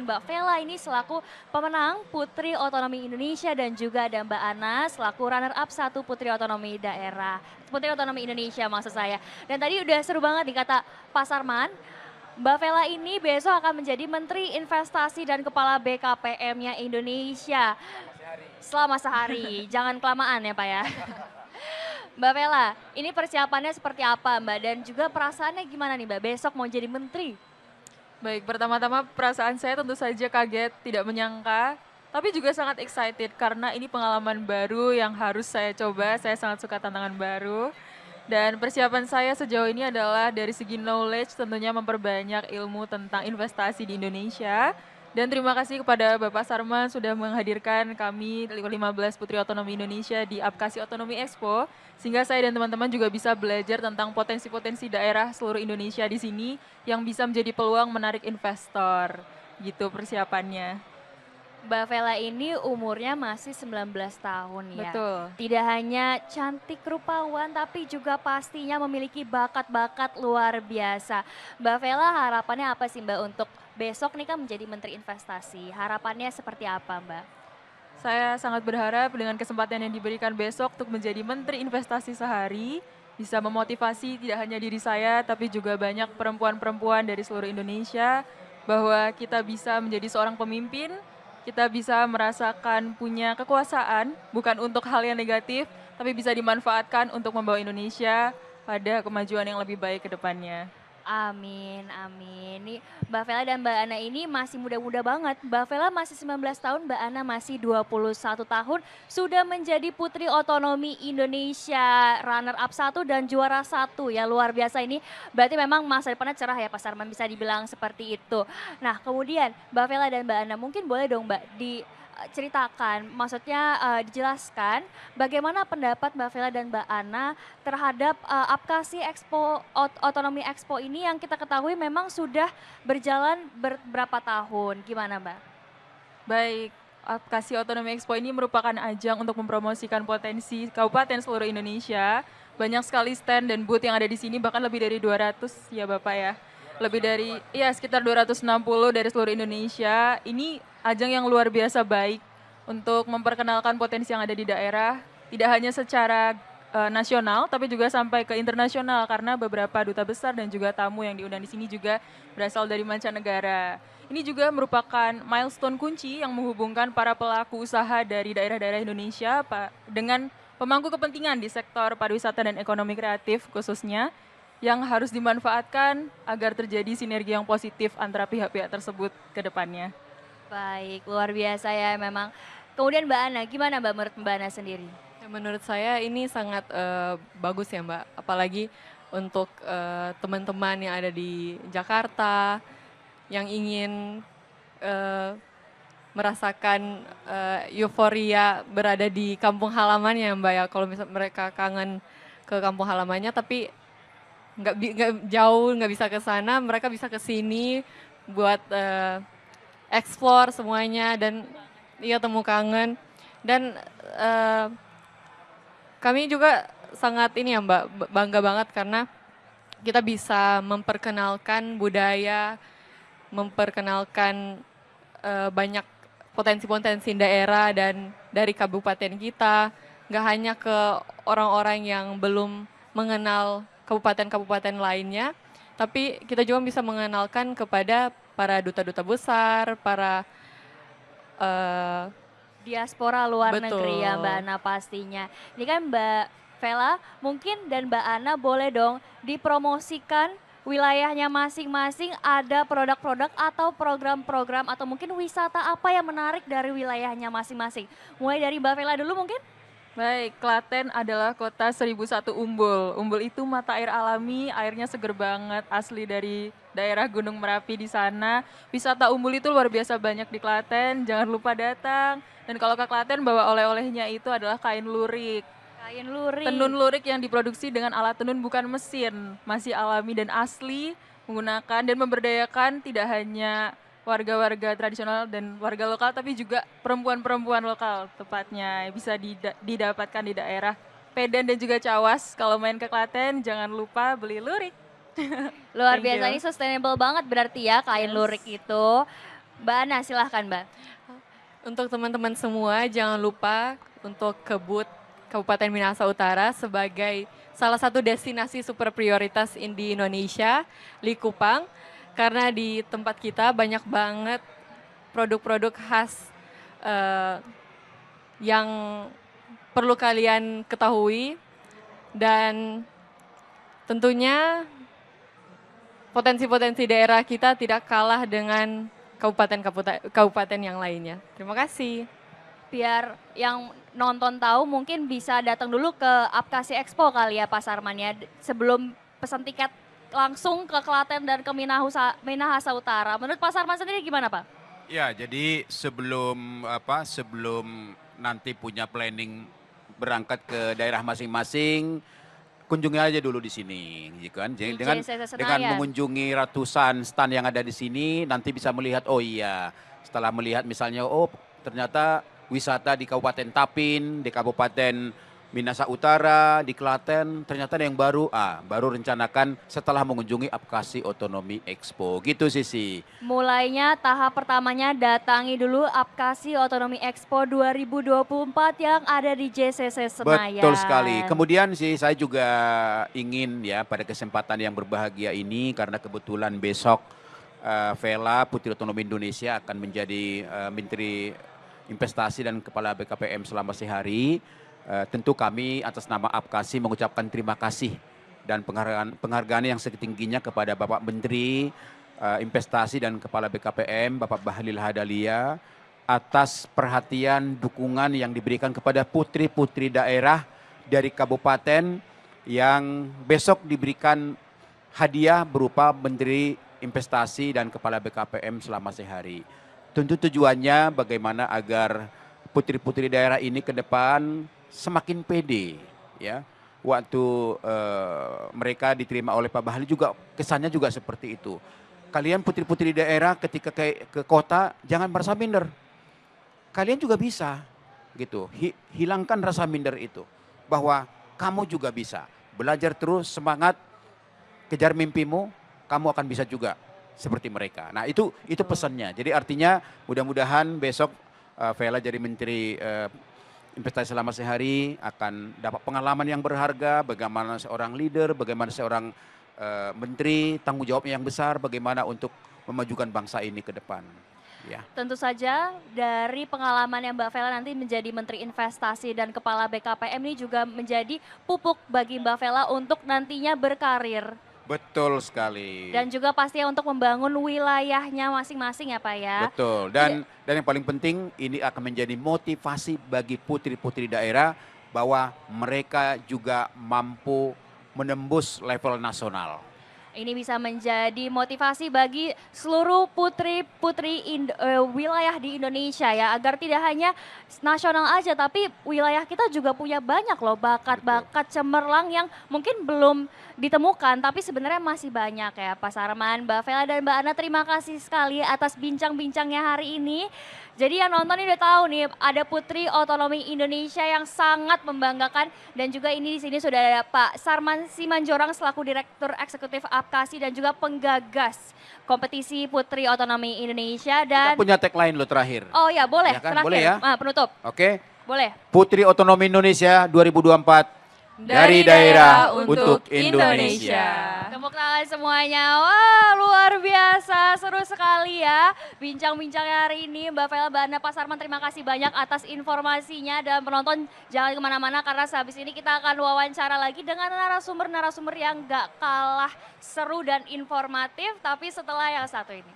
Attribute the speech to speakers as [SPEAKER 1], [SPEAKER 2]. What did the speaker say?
[SPEAKER 1] kemudian Mbak Vela ini selaku pemenang Putri Otonomi Indonesia dan juga ada Mbak Ana selaku runner up 1 Putri Otonomi Daerah, Putri Otonomi Indonesia maksud saya. Dan tadi udah seru banget nih kata Pak Sarman, Mbak Vela ini besok akan menjadi Menteri Investasi dan Kepala BKPM-nya Indonesia. Selama sehari, jangan kelamaan ya Pak ya. Mbak Vela, ini persiapannya seperti apa Mbak? Dan juga perasaannya gimana nih Mbak besok mau jadi menteri?
[SPEAKER 2] Baik, pertama-tama perasaan saya tentu saja kaget, tidak menyangka, tapi juga sangat excited karena ini pengalaman baru yang harus saya coba. Saya sangat suka tantangan baru. Dan persiapan saya sejauh ini adalah dari segi knowledge tentunya memperbanyak ilmu tentang investasi di Indonesia. Dan terima kasih kepada Bapak Sarman sudah menghadirkan kami 15 Putri Otonomi Indonesia di Apkasi Otonomi Expo. Sehingga saya dan teman-teman juga bisa belajar tentang potensi-potensi daerah seluruh Indonesia di sini yang bisa menjadi peluang menarik investor. Gitu persiapannya.
[SPEAKER 1] Mbak Vela ini umurnya masih 19 tahun ya.
[SPEAKER 2] Betul.
[SPEAKER 1] Tidak hanya cantik rupawan tapi juga pastinya memiliki bakat-bakat luar biasa. Mbak Vela harapannya apa sih Mbak untuk besok nih kan menjadi Menteri Investasi? Harapannya seperti apa Mbak?
[SPEAKER 2] Saya sangat berharap dengan kesempatan yang diberikan besok untuk menjadi Menteri Investasi sehari, bisa memotivasi tidak hanya diri saya, tapi juga banyak perempuan-perempuan dari seluruh Indonesia, bahwa kita bisa menjadi seorang pemimpin, kita bisa merasakan punya kekuasaan, bukan untuk hal yang negatif, tapi bisa dimanfaatkan untuk membawa Indonesia pada kemajuan yang lebih baik ke depannya.
[SPEAKER 1] Amin, amin. Nih Mbak Vela dan Mbak Ana ini masih muda-muda banget. Mbak Vela masih 19 tahun, Mbak Ana masih 21 tahun. Sudah menjadi Putri Otonomi Indonesia runner up 1 dan juara 1 ya. Luar biasa ini. Berarti memang masa depannya cerah ya Pak Sarman bisa dibilang seperti itu. Nah kemudian Mbak Vela dan Mbak Ana mungkin boleh dong Mbak diceritakan, maksudnya dijelaskan bagaimana pendapat Mbak Vela dan Mbak Ana terhadap Apkasi Expo Otonomi Expo ini yang kita ketahui memang sudah berjalan berapa tahun, gimana Mbak?
[SPEAKER 2] Baik, Apkasi Otonomi Expo ini merupakan ajang untuk mempromosikan potensi kabupaten seluruh Indonesia. Banyak sekali stand dan booth yang ada di sini, bahkan lebih dari 200 ya Bapak ya. Lebih dari, ya sekitar 260 dari seluruh Indonesia. Ini ajang yang luar biasa baik untuk memperkenalkan potensi yang ada di daerah. Tidak hanya secara nasional, tapi juga sampai ke internasional karena beberapa duta besar dan juga tamu yang diundang di sini juga berasal dari mancanegara. Ini juga merupakan milestone kunci yang menghubungkan para pelaku usaha dari daerah-daerah Indonesia dengan pemangku kepentingan di sektor pariwisata dan ekonomi kreatif khususnya yang harus dimanfaatkan agar terjadi sinergi yang positif antara pihak-pihak tersebut ke depannya.
[SPEAKER 1] Baik, luar biasa ya memang. Kemudian Mbak Ana, gimana Mbak menurut Mbak Ana sendiri?
[SPEAKER 3] Ya, menurut saya ini sangat bagus ya Mbak, apalagi untuk teman-teman yang ada di Jakarta yang ingin merasakan euforia berada di kampung halamannya Mbak ya. Kalau misal mereka kangen ke kampung halamannya tapi nggak jauh, nggak bisa ke sana, mereka bisa ke sini buat explore semuanya dan iya temu kangen. Dan kami juga sangat ini ya Mbak, bangga banget karena kita bisa memperkenalkan budaya, memperkenalkan banyak potensi-potensi daerah dan dari kabupaten kita, nggak hanya ke orang-orang yang belum mengenal kabupaten-kabupaten lainnya, tapi kita juga bisa mengenalkan kepada para duta-duta besar, para
[SPEAKER 1] Diaspora luar negeri ya Mbak
[SPEAKER 3] betul.
[SPEAKER 1] Ana pastinya. Ini kan Mbak Vela mungkin dan Mbak Ana boleh dong dipromosikan wilayahnya masing-masing ada produk-produk atau program-program atau mungkin wisata apa yang menarik dari wilayahnya masing-masing. Mulai dari Mbak Vela dulu mungkin?
[SPEAKER 2] Baik, Klaten adalah kota 1001 umbul. Umbul itu mata air alami, airnya seger banget, asli dari daerah Gunung Merapi di sana. Wisata umbul itu luar biasa banyak di Klaten, jangan lupa datang. Dan kalau ke Klaten bawa oleh-olehnya itu adalah kain lurik.
[SPEAKER 1] Kain lurik.
[SPEAKER 2] Tenun lurik yang diproduksi dengan alat tenun bukan mesin, masih alami dan asli, menggunakan dan memberdayakan tidak hanya warga-warga tradisional dan warga lokal, tapi juga perempuan-perempuan lokal tepatnya bisa didapatkan di daerah Pedan dan juga Cawas. Kalau main ke Klaten jangan lupa beli lurik.
[SPEAKER 1] Luar
[SPEAKER 2] Thank
[SPEAKER 1] biasa
[SPEAKER 2] you.
[SPEAKER 1] ini sustainable banget berarti ya kain
[SPEAKER 2] Yes.
[SPEAKER 1] lurik itu. Mbak Ana silahkan Mbak.
[SPEAKER 3] Untuk teman-teman semua, jangan lupa untuk kebut Kabupaten Minahasa Utara sebagai salah satu destinasi super prioritas di Indonesia, Likupang. Karena di tempat kita banyak banget produk-produk khas eh, yang perlu kalian ketahui. Dan tentunya potensi-potensi daerah kita tidak kalah dengan kabupaten yang lainnya. Terima kasih.
[SPEAKER 1] Biar yang nonton tahu mungkin bisa datang dulu ke Apkasi Expo kali ya Pak Sarman ya. Sebelum pesan tiket langsung ke Klaten dan ke Minahasa Utara. Menurut Pak Sarman sendiri gimana Pak?
[SPEAKER 4] Ya, jadi sebelum nanti punya planning berangkat ke daerah masing-masing, kunjungi aja dulu di sini, gitu kan? Jadi
[SPEAKER 1] Di
[SPEAKER 4] dengan
[SPEAKER 1] JCC
[SPEAKER 4] dengan
[SPEAKER 1] Senayan.
[SPEAKER 4] mengunjungi ratusan stand yang ada di sini, nanti bisa melihat, oh iya, setelah melihat misalnya, oh ternyata wisata di Kabupaten Tapin, di Kabupaten Minahasa Utara, di Klaten, ternyata ada yang baru, baru rencanakan setelah mengunjungi Apkasi Otonomi Expo, gitu Sisi.
[SPEAKER 1] Mulainya tahap pertamanya datangi dulu Apkasi Otonomi Expo 2024 yang ada di JCC Senayan.
[SPEAKER 4] Betul sekali. Kemudian sih saya juga ingin ya pada kesempatan yang berbahagia ini karena kebetulan besok Vela Putri Otonomi Indonesia akan menjadi Menteri Investasi dan Kepala BKPM selama sehari. Tentu kami atas nama Apkasi mengucapkan terima kasih dan penghargaan yang setingginya kepada Bapak Menteri Investasi dan Kepala BKPM Bapak Bahlil Lahadalia atas perhatian dukungan yang diberikan kepada putri-putri daerah dari kabupaten yang besok diberikan hadiah berupa Menteri Investasi dan Kepala BKPM selama sehari. Tentu tujuannya bagaimana agar putri-putri daerah ini ke depan semakin pede, ya. Waktu mereka diterima oleh Pak Bahlil juga kesannya juga seperti itu. Kalian putri-putri daerah ketika ke kota jangan merasa minder. Kalian juga bisa, gitu. Hilangkan rasa minder itu, bahwa kamu juga bisa. Belajar terus, semangat, kejar mimpimu, kamu akan bisa juga seperti mereka. Nah itu pesannya. Jadi artinya mudah-mudahan besok Vela jadi Menteri Investasi selama sehari akan dapat pengalaman yang berharga, bagaimana seorang leader, bagaimana seorang menteri, tanggung jawabnya yang besar, bagaimana untuk memajukan bangsa ini ke depan. Ya.
[SPEAKER 1] Tentu saja dari pengalaman yang Mbak Vela nanti menjadi Menteri Investasi dan Kepala BKPM ini juga menjadi pupuk bagi Mbak Vela untuk nantinya berkarir.
[SPEAKER 4] Betul sekali.
[SPEAKER 1] Dan juga pastinya untuk membangun wilayahnya masing-masing ya Pak ya.
[SPEAKER 4] Betul, dan yang paling penting ini akan menjadi motivasi bagi putri-putri daerah bahwa mereka juga mampu menembus level nasional.
[SPEAKER 1] Ini bisa menjadi motivasi bagi seluruh putri-putri wilayah di Indonesia ya. Agar tidak hanya nasional aja tapi wilayah kita juga punya banyak loh bakat-bakat cemerlang yang mungkin belum ditemukan. Tapi sebenarnya masih banyak ya Pak Sarman, Mbak Vela dan Mbak Ana, terima kasih sekali atas bincang-bincangnya hari ini. Jadi yang nonton ini udah tahu nih ada Putri Otonomi Indonesia yang sangat membanggakan dan juga ini di sini sudah ada Pak Sarman Simanjorang selaku Direktur Eksekutif Apkasi dan juga penggagas kompetisi Putri Otonomi Indonesia dan
[SPEAKER 4] Kita punya tagline lo terakhir.
[SPEAKER 1] oh ya boleh
[SPEAKER 4] Ya kan?
[SPEAKER 1] terakhir
[SPEAKER 4] Boleh ya?
[SPEAKER 1] penutup
[SPEAKER 4] Oke,
[SPEAKER 1] boleh.
[SPEAKER 4] Putri Otonomi Indonesia 2024 dari daerah untuk Indonesia.
[SPEAKER 1] Tepuk tangan semuanya. Wah luar biasa, seru sekali ya bincang-bincangnya hari ini. Mbak Vela, Mbak Ana, Pak Sarman, terima kasih banyak atas informasinya. Dan penonton jangan kemana-mana karena sehabis ini kita akan wawancara lagi dengan narasumber-narasumber yang gak kalah seru dan informatif. Tapi setelah yang satu ini.